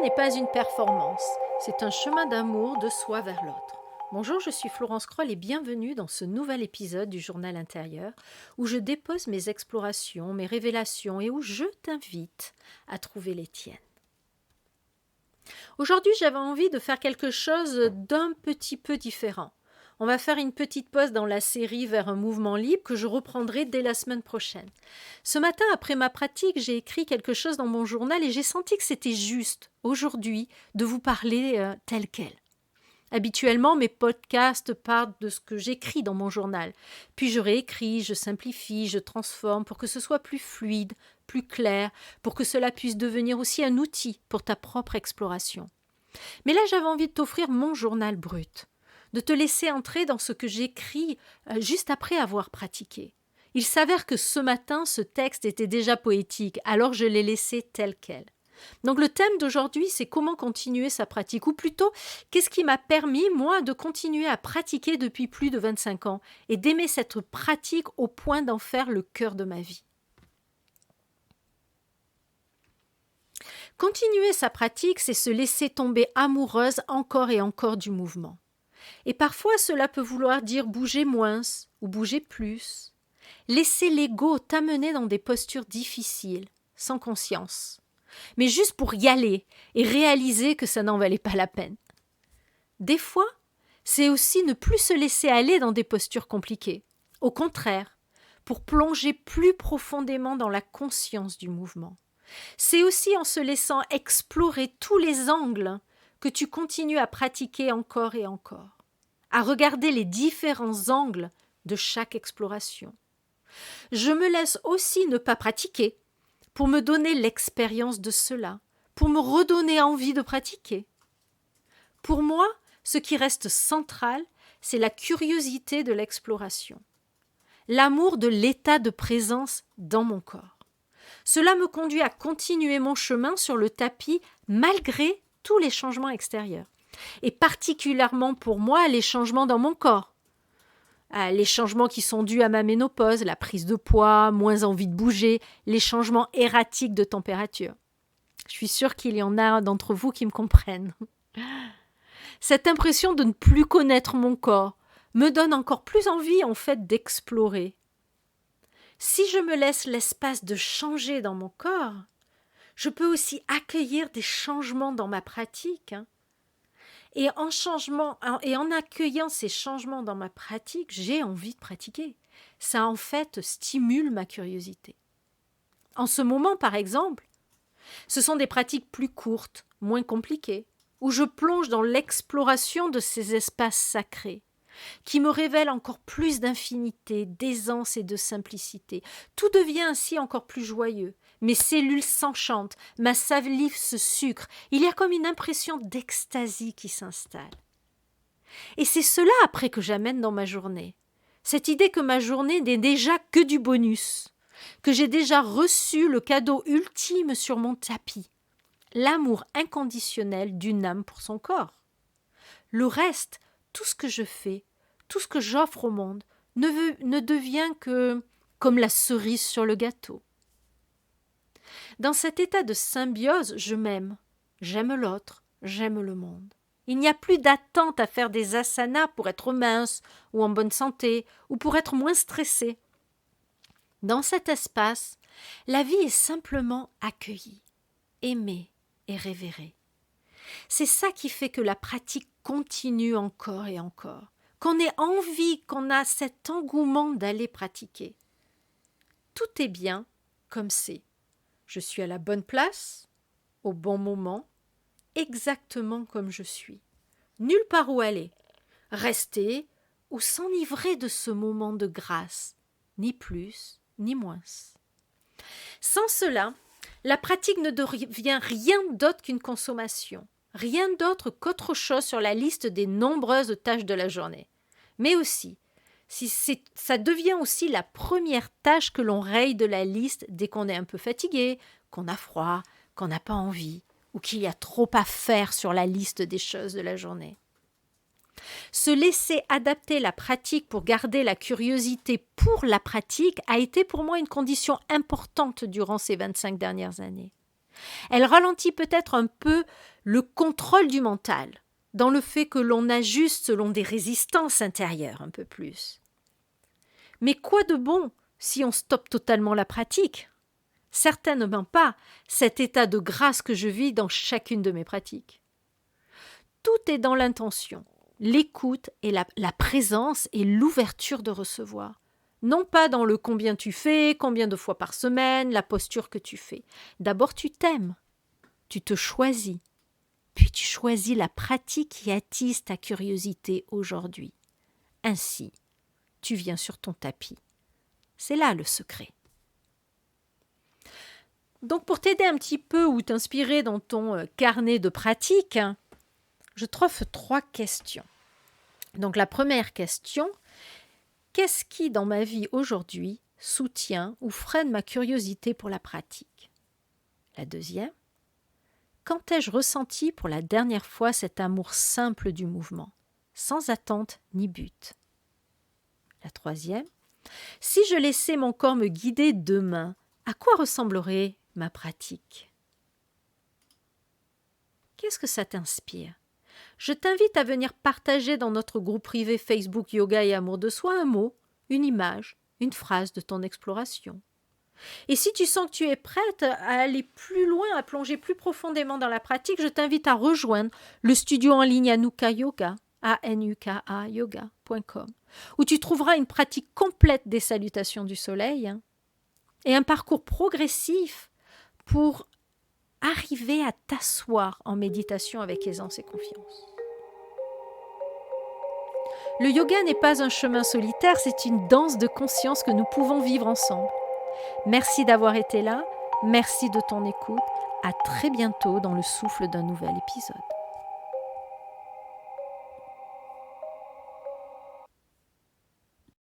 n'est pas une performance, c'est un chemin d'amour de soi vers l'autre. Bonjour, je suis Florence Kroll et bienvenue dans ce nouvel épisode du Journal intérieur où je dépose mes explorations, mes révélations et où je t'invite à trouver les tiennes. Aujourd'hui, j'avais envie de faire quelque chose d'un petit peu différent. On va faire une petite pause dans la série vers un mouvement libre que je reprendrai dès la semaine prochaine. Ce matin, après ma pratique, j'ai écrit quelque chose dans mon journal et j'ai senti que c'était juste, aujourd'hui, de vous parler tel quel. Habituellement, mes podcasts partent de ce que j'écris dans mon journal. Puis je réécris, je simplifie, je transforme pour que ce soit plus fluide, plus clair, pour que cela puisse devenir aussi un outil pour ta propre exploration. Mais là, j'avais envie de t'offrir mon journal brut, de te laisser entrer dans ce que j'écris juste après avoir pratiqué. Il s'avère que ce matin, ce texte était déjà poétique, alors je l'ai laissé tel quel. Donc le thème d'aujourd'hui, c'est comment continuer sa pratique, ou plutôt, qu'est-ce qui m'a permis, moi, de continuer à pratiquer depuis plus de 25 ans et d'aimer cette pratique au point d'en faire le cœur de ma vie. Continuer sa pratique, c'est se laisser tomber amoureuse encore et encore du mouvement. Et parfois, cela peut vouloir dire bouger moins ou bouger plus. Laisser l'ego t'amener dans des postures difficiles, sans conscience. Mais juste pour y aller et réaliser que ça n'en valait pas la peine. Des fois, c'est aussi ne plus se laisser aller dans des postures compliquées. Au contraire, pour plonger plus profondément dans la conscience du mouvement. C'est aussi en se laissant explorer tous les angles que tu continues à pratiquer encore et encore, à regarder les différents angles de chaque exploration. Je me laisse aussi ne pas pratiquer pour me donner l'expérience de cela, pour me redonner envie de pratiquer. Pour moi, ce qui reste central, c'est la curiosité de l'exploration, l'amour de l'état de présence dans mon corps. Cela me conduit à continuer mon chemin sur le tapis malgré tous les changements extérieurs. Et particulièrement pour moi, les changements dans mon corps. Les changements qui sont dus à ma ménopause, la prise de poids, moins envie de bouger, les changements erratiques de température. Je suis sûre qu'il y en a d'entre vous qui me comprennent. Cette impression de ne plus connaître mon corps me donne encore plus envie en fait d'explorer. Si je me laisse l'espace de changer dans mon corps, je peux aussi accueillir des changements dans ma pratique. Et en accueillant ces changements dans ma pratique, j'ai envie de pratiquer. Ça en fait stimule ma curiosité. En ce moment, par exemple, ce sont des pratiques plus courtes, moins compliquées, où je plonge dans l'exploration de ces espaces sacrés, qui me révèle encore plus d'infinité, d'aisance et de simplicité. Tout devient ainsi encore plus joyeux. Mes cellules s'enchantent, ma salive se sucre. Il y a comme une impression d'extasie qui s'installe. Et c'est cela après que j'amène dans ma journée. Cette idée que ma journée n'est déjà que du bonus, que j'ai déjà reçu le cadeau ultime sur mon tapis, l'amour inconditionnel d'une âme pour son corps. Le reste, tout ce que je fais, tout ce que j'offre au monde, ne devient que comme la cerise sur le gâteau. Dans cet état de symbiose, je m'aime, j'aime l'autre, j'aime le monde. Il n'y a plus d'attente à faire des asanas pour être mince ou en bonne santé ou pour être moins stressé. Dans cet espace, la vie est simplement accueillie, aimée et révérée. C'est ça qui fait que la pratique continue encore et encore, qu'on ait envie, qu'on a cet engouement d'aller pratiquer. Tout est bien comme c'est. Je suis à la bonne place, au bon moment, exactement comme je suis. Nulle part où aller, rester ou s'enivrer de ce moment de grâce, ni plus ni moins. Sans cela, la pratique ne devient rien d'autre qu'une consommation, rien d'autre qu'autre chose sur la liste des nombreuses tâches de la journée. Mais aussi, ça devient aussi la première tâche que l'on raye de la liste dès qu'on est un peu fatigué, qu'on a froid, qu'on n'a pas envie, ou qu'il y a trop à faire sur la liste des choses de la journée. Se laisser adapter la pratique pour garder la curiosité pour la pratique a été pour moi une condition importante durant ces 25 dernières années. Elle ralentit peut-être un peu le contrôle du mental, dans le fait que l'on ajuste selon des résistances intérieures un peu plus. Mais quoi de bon si on stoppe totalement la pratique? Certainement pas cet état de grâce que je vis dans chacune de mes pratiques. Tout est dans l'intention, l'écoute et la présence et l'ouverture de recevoir. Non pas dans le combien tu fais, combien de fois par semaine, la posture que tu fais. D'abord tu t'aimes, tu te choisis, puis tu choisis la pratique qui attise ta curiosité aujourd'hui. Ainsi, tu viens sur ton tapis. C'est là le secret. Donc pour t'aider un petit peu ou t'inspirer dans ton carnet de pratique, je t'offre 3 questions. Donc la première question, qu'est-ce qui dans ma vie aujourd'hui soutient ou freine ma curiosité pour la pratique? La deuxième, quand ai-je ressenti pour la dernière fois cet amour simple du mouvement, sans attente ni but? La troisième, si je laissais mon corps me guider demain, à quoi ressemblerait ma pratique? Qu'est-ce que ça t'inspire? Je t'invite à venir partager dans notre groupe privé Facebook Yoga et Amour de Soi un mot, une image, une phrase de ton exploration. Et si tu sens que tu es prête à aller plus loin, à plonger plus profondément dans la pratique, je t'invite à rejoindre le studio en ligne Anuka Yoga, ANUKA yoga.com, où tu trouveras une pratique complète des salutations du soleil et un parcours progressif pour arriver à t'asseoir en méditation avec aisance et confiance. Le yoga n'est pas un chemin solitaire, c'est une danse de conscience que nous pouvons vivre ensemble. Merci d'avoir été là, merci de ton écoute, à très bientôt dans le souffle d'un nouvel épisode.